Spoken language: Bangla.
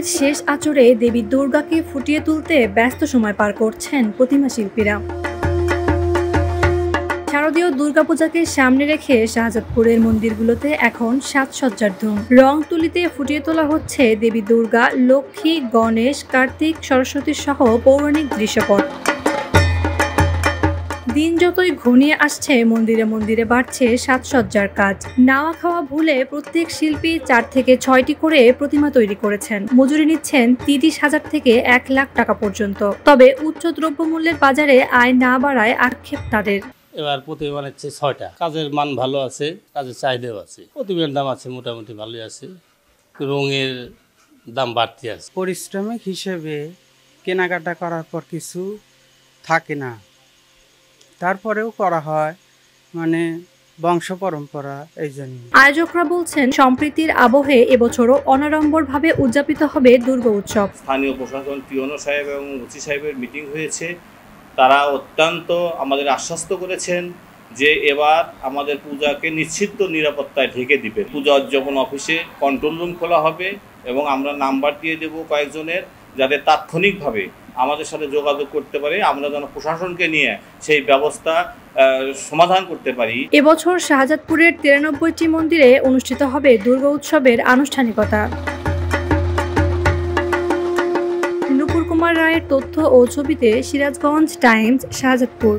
নবরাত্রির শেষ আঁচড়ে দেবী দুর্গাকে ফুটিয়ে তুলতে ব্যস্ত সময় পার করছেন প্রতিমা শিল্পীরা। শারদীয় দুর্গাপূজাকে সামনে রেখে শাহজাদপুরের মন্দিরগুলোতে এখন সাজসজ্জার ধুম। রং তুলিতে ফুটিয়ে তোলা হচ্ছে দেবী দুর্গা, লক্ষ্মী, গণেশ, কার্তিক, সরস্বতী সহ পৌরাণিক দৃশ্যপট। দিন যতই ঘনিয়ে আসছে, মন্দিরে মন্দিরে বাড়ছে সাজসজ্জার কাজ। নাওয়া খাওয়া ভুলে প্রত্যেক শিল্পী 4 থেকে 6টি করে প্রতিমা তৈরি করেছেন। মজুরি নিচ্ছেন 30,000 থেকে 1 লাখ টাকা পর্যন্ত। তবে উচ্চ দ্রব্যমূল্যের বাজারে আয় না বাড়ায় আক্ষেপ তাদের। এবার প্রতিমা বানাচ্ছে 6টা। কাজের মান ভালো আছে, কাজের চাহিদাও আছে, প্রতিমার দাম আছে মোটামুটি ভালোই আছে, রঙের দাম বাড়তি আছে। পরিশ্রমিক হিসেবে কেনাকাটা করার পর কিছু থাকে না, তারপরেও করা হয়, মানে বংশ পরম্পরা। এই জন্য আয়োজকরা বলছেন, সম্প্রীতির আবহে এবছরও অনাড়ম্বরভাবে উদযাপিত হবে দুর্গা উৎসব। স্থানীয় প্রশাসন, পিওনো সাহেব এবং ওসি সাহেবের মিটিং হয়েছে। তারা অত্যন্ত আমাদের আশ্বস্ত করেছেন যে এবার আমাদের পূজাকে নিশ্চিত নিরাপত্তায় ঢেকে দিবে। পূজা উদযাপন অফিসে কন্ট্রোল রুম খোলা হবে এবং আমরা নাম্বার দিয়ে দেব কয়েকজনের, যাতে তাৎক্ষণিকভাবে আমাদের সাথে যোগাযোগ করতে পারে, আমরা যেন প্রশাসনকে নিয়ে সেই ব্যবস্থা সমাধান করতে পারি। এবছর শাহজাদপুরের 93টি মন্দিরে অনুষ্ঠিত হবে দুর্গা উৎসবের আনুষ্ঠানিকতা। নুপুর কুমার রায়ের তথ্য ও ছবিতে সিরাজগঞ্জ টাইমস, শাহজাদপুর।